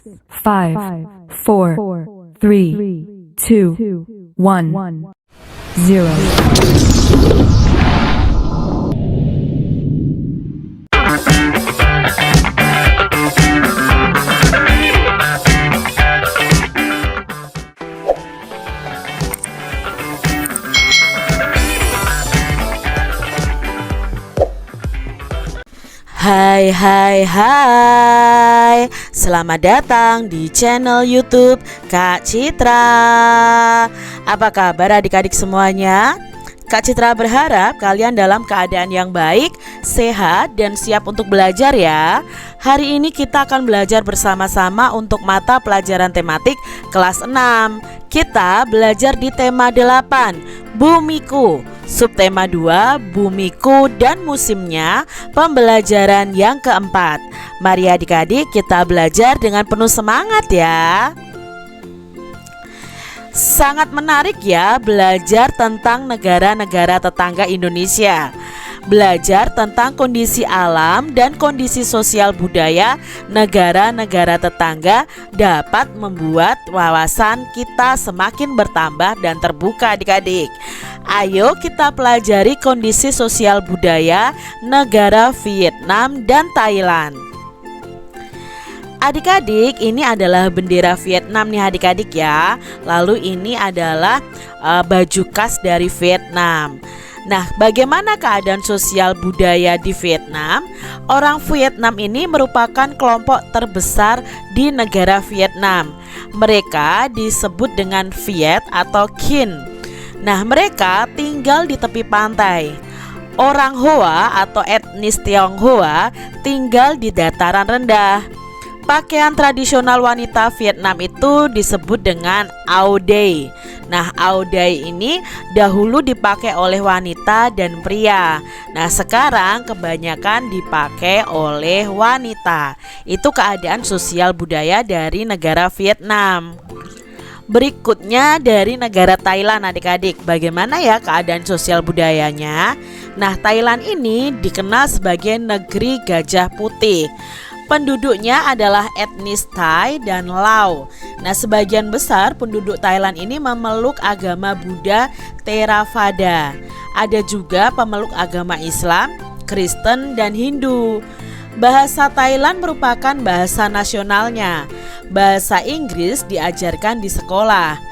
5, 4, 3, 2, 1, 0. Hai, selamat datang di channel YouTube Kak Citra. Apa kabar adik-adik semuanya? Kak Citra berharap kalian dalam keadaan yang baik, sehat, dan siap untuk belajar ya. Hari ini kita akan belajar bersama-sama untuk mata pelajaran tematik kelas 6. Kita belajar di tema 8, Bumiku. Subtema 2, Bumiku dan musimnya, pembelajaran yang keempat. Mari adik-adik kita belajar dengan penuh semangat ya. Sangat menarik ya belajar tentang negara-negara tetangga Indonesia. Belajar tentang kondisi alam dan kondisi sosial budaya negara-negara tetangga dapat membuat wawasan kita semakin bertambah dan terbuka adik-adik. Ayo kita pelajari kondisi sosial budaya negara Vietnam dan Thailand. Adik-adik, ini adalah bendera Vietnam nih adik-adik ya. Lalu ini adalah baju khas dari Vietnam. Nah, bagaimana keadaan sosial budaya di Vietnam? Orang Vietnam ini merupakan kelompok terbesar di negara Vietnam. Mereka disebut dengan Viet atau Kin. Nah, mereka tinggal di tepi pantai. Orang Hoa atau etnis Tionghoa tinggal di dataran rendah. Pakaian tradisional wanita Vietnam itu disebut dengan áo dày. Nah, áo dày ini dahulu dipakai oleh wanita dan pria. Nah, sekarang kebanyakan dipakai oleh wanita. Itu keadaan sosial budaya dari negara Vietnam. Berikutnya dari negara Thailand adik-adik. Bagaimana ya keadaan sosial budayanya? Nah, Thailand ini dikenal sebagai negeri gajah putih. Penduduknya adalah etnis Thai dan Lao. Nah, sebagian besar penduduk Thailand ini memeluk agama Buddha Theravada. Ada juga pemeluk agama Islam, Kristen, dan Hindu. Bahasa Thailand merupakan bahasa nasionalnya. Bahasa Inggris diajarkan di sekolah.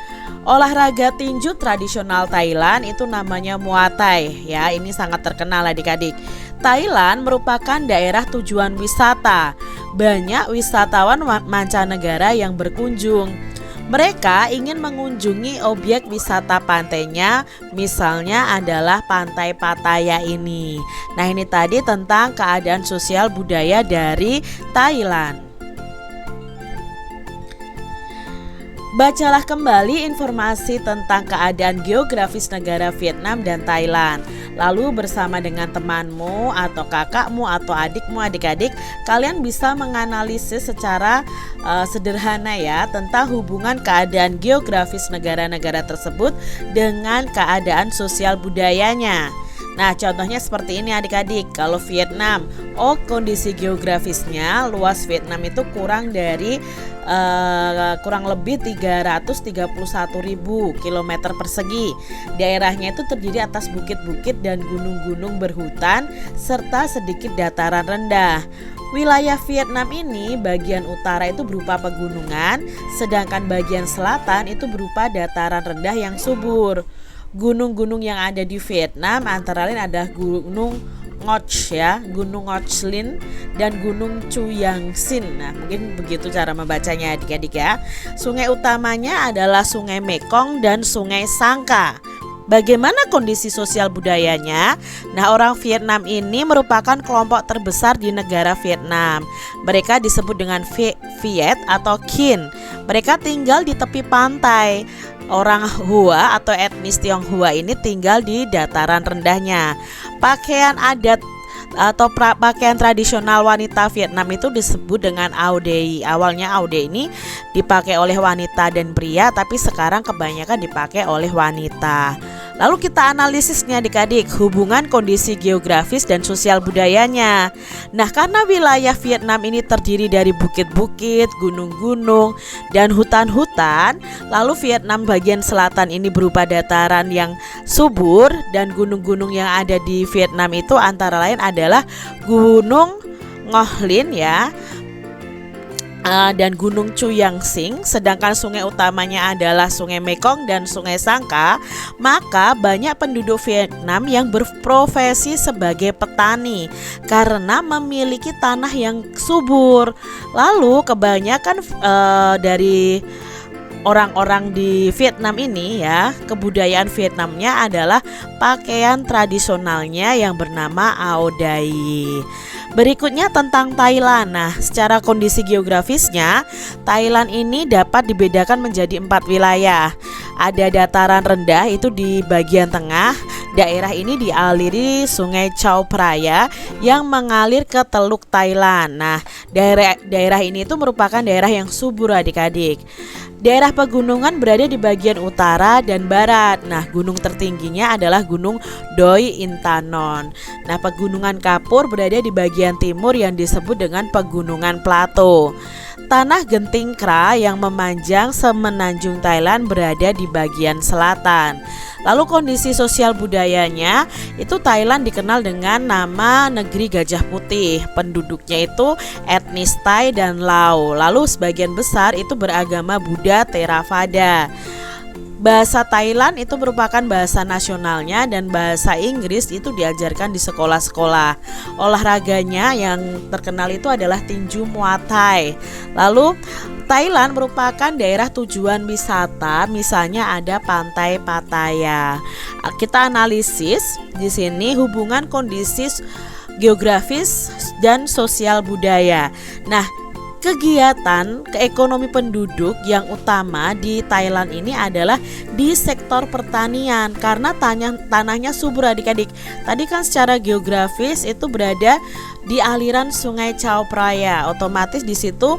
Olahraga tinju tradisional Thailand itu namanya Muay Thai ya. Ini sangat terkenal adik-adik. Thailand merupakan daerah tujuan wisata. Banyak wisatawan mancanegara yang berkunjung. Mereka ingin mengunjungi objek wisata pantainya, misalnya adalah Pantai Pattaya ini. Nah, ini tadi tentang keadaan sosial budaya dari Thailand. Bacalah kembali informasi tentang keadaan geografis negara Vietnam dan Thailand. Lalu bersama dengan temanmu atau kakakmu atau adikmu, adik-adik, kalian bisa menganalisis secara sederhana ya tentang hubungan keadaan geografis negara-negara tersebut dengan keadaan sosial budayanya. Nah, contohnya seperti ini adik-adik. Kalau Vietnam, kondisi geografisnya luas Vietnam itu kurang lebih 331.000 km persegi. Daerahnya itu terdiri atas bukit-bukit dan gunung-gunung berhutan serta sedikit dataran rendah. Wilayah Vietnam ini bagian utara itu berupa pegunungan, sedangkan bagian selatan itu berupa dataran rendah yang subur. Gunung-gunung yang ada di Vietnam antara lain ada Gunung Ngoc ya, Gunung Ngoc Linh dan Gunung Chuyang Sin. Nah, mungkin begitu cara membacanya adik-adik ya. Sungai utamanya adalah Sungai Mekong dan Sungai Sangka. Bagaimana kondisi sosial budayanya? Nah, orang Vietnam ini merupakan kelompok terbesar di negara Vietnam. Mereka disebut dengan Viet atau Kin. Mereka tinggal di tepi pantai. Orang Hoa atau etnis Tionghoa ini tinggal di dataran rendahnya. Pakaian adat atau pakaian tradisional wanita Vietnam itu disebut dengan áo dày. Awalnya áo dày ini dipakai oleh wanita dan pria, tapi sekarang kebanyakan dipakai oleh wanita. Lalu kita analisisnya adik-adik, hubungan kondisi geografis dan sosial budayanya. Nah, karena wilayah Vietnam ini terdiri dari bukit-bukit, gunung-gunung, dan hutan-hutan, lalu Vietnam bagian selatan ini berupa dataran yang subur, dan gunung-gunung yang ada di Vietnam itu antara lain adalah Gunung Ngoc Linh ya, dan Gunung Chu Yang Sing, sedangkan sungai utamanya adalah Sungai Mekong dan Sungai Sangka. Maka banyak penduduk Vietnam yang berprofesi sebagai petani karena memiliki tanah yang subur. Lalu kebanyakan dari orang-orang di Vietnam ini ya, kebudayaan Vietnamnya adalah pakaian tradisionalnya yang bernama Ao Dai. Berikutnya tentang Thailand. Nah, secara kondisi geografisnya, Thailand ini dapat dibedakan menjadi 4 wilayah. Ada dataran rendah itu di bagian tengah. Daerah ini dialiri Sungai Chao Phraya yang mengalir ke Teluk Thailand. Nah, daerah ini itu merupakan daerah yang subur adik-adik. Daerah pegunungan berada di bagian utara dan barat. Nah, gunung tertingginya adalah Gunung Doi Intanon. Nah, pegunungan kapur berada di bagian timur yang disebut dengan Pegunungan Plateau. Tanah Genting Kra yang memanjang semenanjung Thailand berada di bagian selatan. Lalu kondisi sosial budayanya, itu Thailand dikenal dengan nama negeri gajah putih. Penduduknya itu etnis Thai dan Lao. Lalu sebagian besar itu beragama Buddha Theravada. Bahasa Thailand itu merupakan bahasa nasionalnya dan bahasa Inggris itu diajarkan di sekolah-sekolah. Olahraganya yang terkenal itu adalah tinju Muay Thai. Lalu Thailand merupakan daerah tujuan wisata, misalnya ada Pantai Pattaya. Kita analisis di sini hubungan kondisi geografis dan sosial budaya. Nah, kegiatan ekonomi penduduk yang utama di Thailand ini adalah di sektor pertanian karena tanahnya subur adik-adik. Tadi kan secara geografis itu berada di aliran Sungai Chao Phraya, otomatis di situ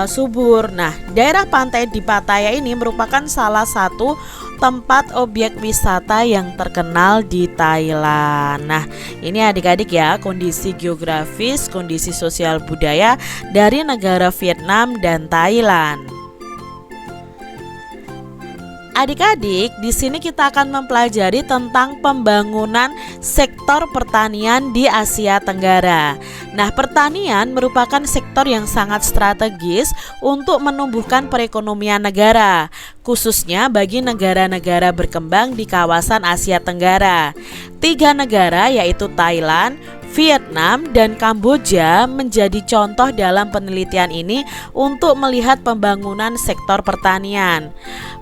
subur. Nah, daerah pantai di Pattaya ini merupakan salah satu tempat objek wisata yang terkenal di Thailand. Nah, ini adik-adik ya, kondisi geografis, kondisi sosial budaya dari negara Vietnam dan Thailand. Adik-adik, di sini kita akan mempelajari tentang pembangunan sektor pertanian di Asia Tenggara. Nah, pertanian merupakan sektor yang sangat strategis untuk menumbuhkan perekonomian negara, khususnya bagi negara-negara berkembang di kawasan Asia Tenggara. 3 negara yaitu Thailand, Vietnam, dan Kamboja menjadi contoh dalam penelitian ini untuk melihat pembangunan sektor pertanian.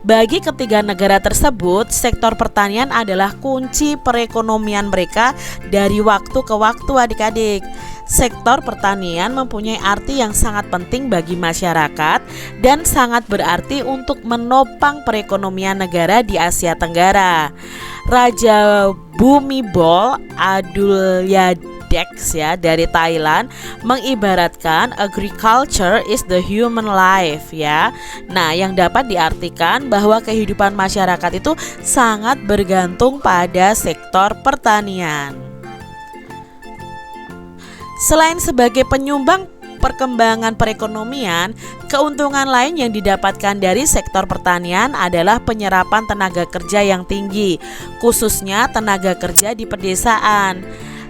Bagi ketiga negara tersebut, sektor pertanian adalah kunci perekonomian mereka dari waktu ke waktu adik-adik. Sektor pertanian mempunyai arti yang sangat penting bagi masyarakat dan sangat berarti untuk menopang perekonomian negara di Asia Tenggara. Raja Bhumibol Adulyadej ya dari Thailand mengibaratkan agriculture is the human life ya. Nah, yang dapat diartikan bahwa kehidupan masyarakat itu sangat bergantung pada sektor pertanian. Selain sebagai penyumbang perkembangan perekonomian, keuntungan lain yang didapatkan dari sektor pertanian adalah penyerapan tenaga kerja yang tinggi, khususnya tenaga kerja di pedesaan.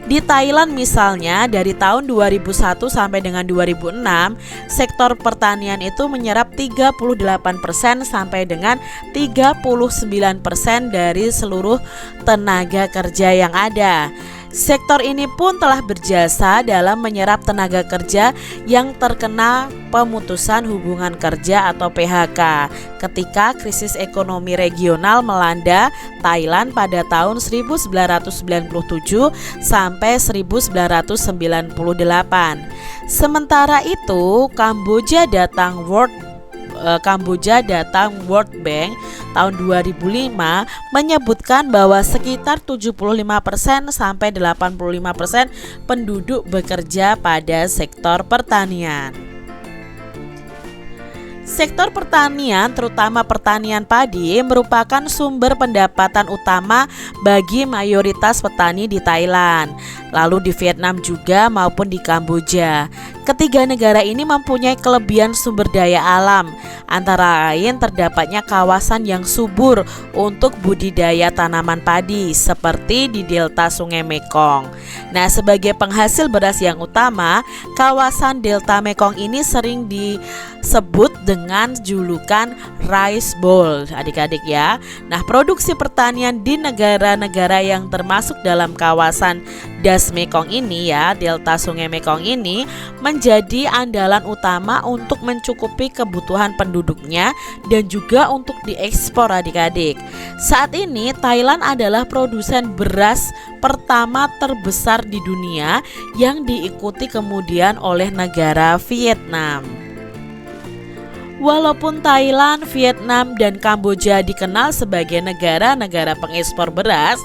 Di Thailand misalnya, dari tahun 2001 sampai dengan 2006, sektor pertanian itu menyerap 38% sampai dengan 39% dari seluruh tenaga kerja yang ada. Sektor ini pun telah berjasa dalam menyerap tenaga kerja yang terkena pemutusan hubungan kerja atau PHK ketika krisis ekonomi regional melanda Thailand pada tahun 1997 sampai 1998. Sementara itu, Kamboja datang World Bank tahun 2005 menyebutkan bahwa sekitar 75% sampai 85% penduduk bekerja pada sektor pertanian. Sektor pertanian, terutama pertanian padi, merupakan sumber pendapatan utama bagi mayoritas petani di Thailand, lalu di Vietnam juga maupun di Kamboja. Ketiga negara ini mempunyai kelebihan sumber daya alam, antara lain terdapatnya kawasan yang subur untuk budidaya tanaman padi seperti di delta Sungai Mekong. Nah, sebagai penghasil beras yang utama, kawasan delta Mekong ini sering disebut dengan julukan Rice Bowl, adik-adik ya. Nah, produksi pertanian di negara-negara yang termasuk dalam kawasan Das Mekong ini ya, delta Sungai Mekong ini menjadi andalan utama untuk mencukupi kebutuhan penduduknya dan juga untuk diekspor, adik-adik. Saat ini Thailand adalah produsen beras pertama terbesar di dunia yang diikuti kemudian oleh negara Vietnam. Walaupun Thailand, Vietnam, dan Kamboja dikenal sebagai negara-negara pengekspor beras,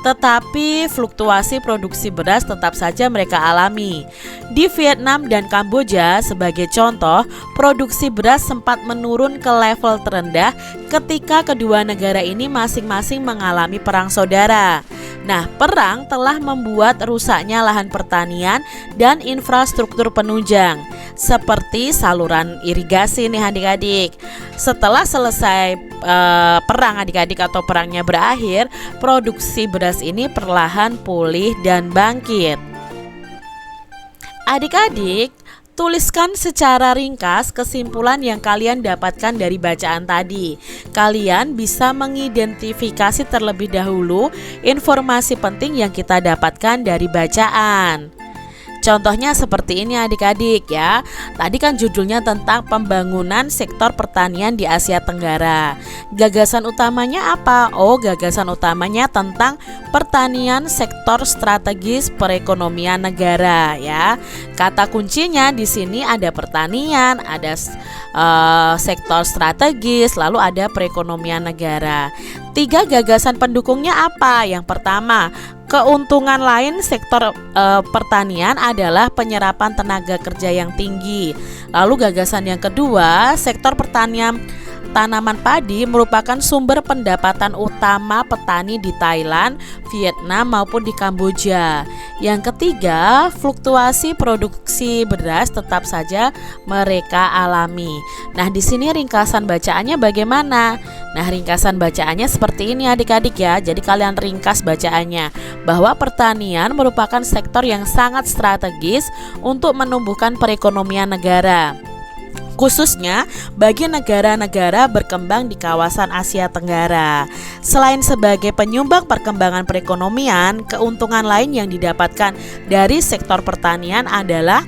tetapi fluktuasi produksi beras tetap saja mereka alami. Di Vietnam dan Kamboja, sebagai contoh, produksi beras sempat menurun ke level terendah ketika kedua negara ini masing-masing mengalami perang saudara. Nah, perang telah membuat rusaknya lahan pertanian dan infrastruktur penunjang seperti saluran irigasi nih adik-adik. Setelah selesai perang adik-adik atau perangnya berakhir, produksi beras ini perlahan pulih dan bangkit. Adik-adik, tuliskan secara ringkas kesimpulan yang kalian dapatkan dari bacaan tadi. Kalian bisa mengidentifikasi terlebih dahulu informasi penting yang kita dapatkan dari bacaan. Contohnya seperti ini adik-adik ya. Tadi kan judulnya tentang pembangunan sektor pertanian di Asia Tenggara. Gagasan utamanya apa? Oh, gagasan utamanya tentang pertanian sektor strategis perekonomian negara ya. Kata kuncinya di sini ada pertanian, ada sektor strategis, lalu ada perekonomian negara. 3 gagasan pendukungnya apa? Yang pertama, keuntungan lain sektor pertanian adalah penyerapan tenaga kerja yang tinggi. Lalu gagasan yang kedua, sektor pertanian tanaman padi merupakan sumber pendapatan utama petani di Thailand, Vietnam maupun di Kamboja. Yang ketiga, fluktuasi produksi beras tetap saja mereka alami. Nah, di sini ringkasan bacaannya bagaimana? Nah, ringkasan bacaannya seperti ini adik-adik ya. Jadi kalian ringkas bacaannya bahwa pertanian merupakan sektor yang sangat strategis untuk menumbuhkan perekonomian negara, khususnya bagi negara-negara berkembang di kawasan Asia Tenggara. Selain sebagai penyumbang perkembangan perekonomian, keuntungan lain yang didapatkan dari sektor pertanian adalah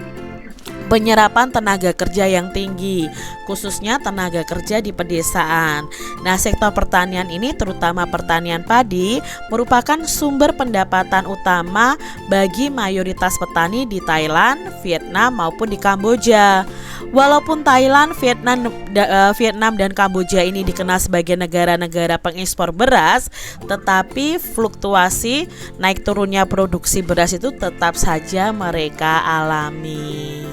penyerapan tenaga kerja yang tinggi, khususnya tenaga kerja di pedesaan. Nah, sektor pertanian ini, terutama pertanian padi, merupakan sumber pendapatan utama bagi mayoritas petani di Thailand, Vietnam maupun di Kamboja. Walaupun Thailand, Vietnam dan Kamboja ini dikenal sebagai negara-negara pengekspor beras, tetapi fluktuasi naik turunnya produksi beras itu tetap saja mereka alami.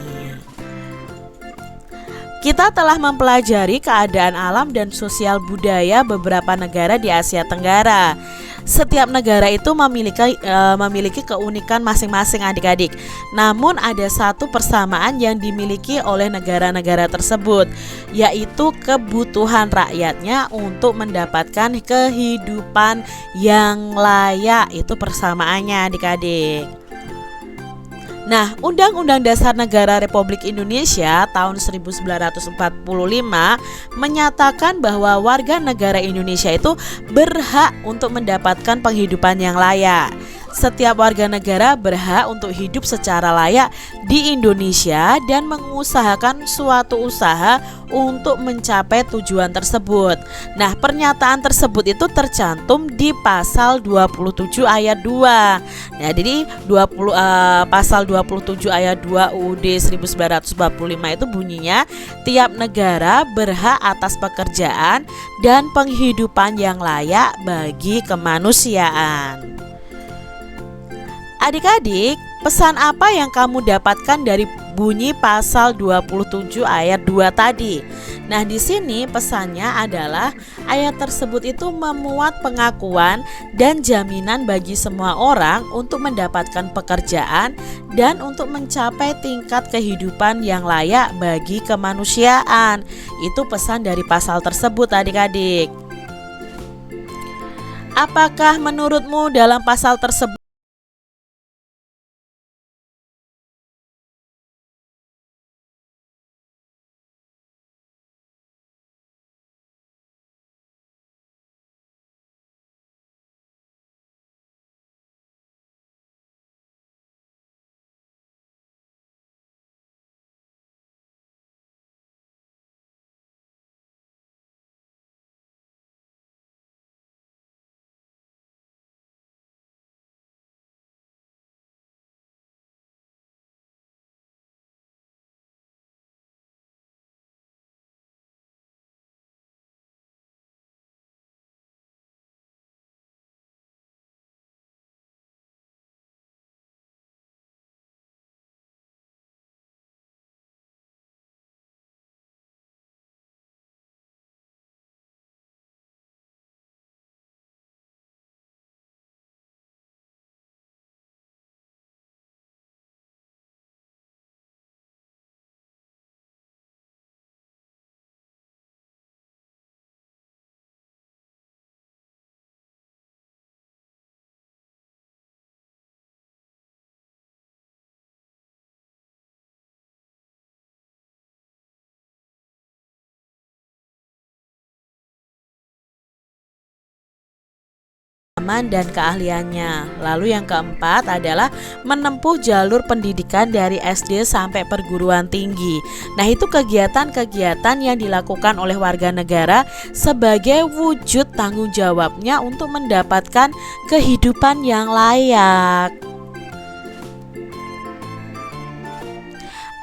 Kita telah mempelajari keadaan alam dan sosial budaya beberapa negara di Asia Tenggara. Setiap negara itu memiliki keunikan masing-masing adik-adik. Namun ada satu persamaan yang dimiliki oleh negara-negara tersebut, yaitu kebutuhan rakyatnya untuk mendapatkan kehidupan yang layak. Itu persamaannya adik-adik. Nah, Undang-Undang Dasar Negara Republik Indonesia tahun 1945 menyatakan bahwa warga negara Indonesia itu berhak untuk mendapatkan penghidupan yang layak. Setiap warga negara berhak untuk hidup secara layak di Indonesia dan mengusahakan suatu usaha untuk mencapai tujuan tersebut. Nah, pernyataan tersebut itu tercantum di pasal 27 ayat 2. Nah, jadi pasal 27 ayat 2 UUD 1945 itu bunyinya, tiap negara berhak atas pekerjaan dan penghidupan yang layak bagi kemanusiaan. Adik-adik, pesan apa yang kamu dapatkan dari bunyi pasal 27 ayat 2 tadi. Nah, di sini pesannya adalah ayat tersebut itu memuat pengakuan dan jaminan bagi semua orang untuk mendapatkan pekerjaan dan untuk mencapai tingkat kehidupan yang layak bagi kemanusiaan. Itu pesan dari pasal tersebut, adik-adik. Apakah menurutmu dalam pasal tersebut dan keahliannya. Lalu yang keempat adalah menempuh jalur pendidikan dari SD sampai perguruan tinggi. Nah, itu kegiatan-kegiatan yang dilakukan oleh warga negara sebagai wujud tanggung jawabnya untuk mendapatkan kehidupan yang layak.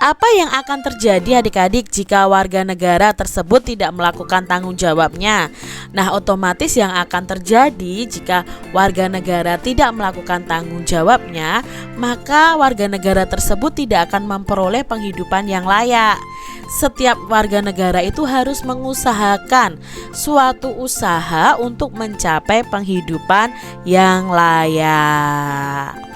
Apa yang akan terjadi adik-adik jika warga negara tersebut tidak melakukan tanggung jawabnya? Nah, otomatis yang akan terjadi jika warga negara tidak melakukan tanggung jawabnya, maka warga negara tersebut tidak akan memperoleh penghidupan yang layak. Setiap warga negara itu harus mengusahakan suatu usaha untuk mencapai penghidupan yang layak.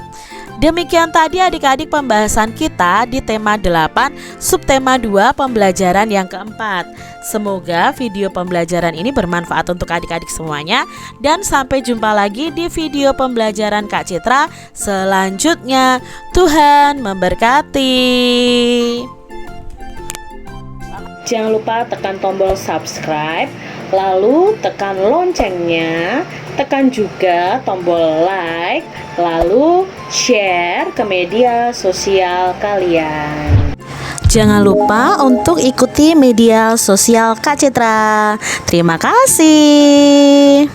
Demikian tadi adik-adik pembahasan kita di tema 8 subtema 2 pembelajaran yang keempat. Semoga video pembelajaran ini bermanfaat untuk adik-adik semuanya. Dan sampai jumpa lagi di video pembelajaran Kak Citra selanjutnya. Tuhan memberkati. Jangan lupa tekan tombol subscribe, lalu tekan loncengnya, tekan juga tombol like, lalu share ke media sosial kalian. Jangan lupa untuk ikuti media sosial Kak Citra. Terima kasih.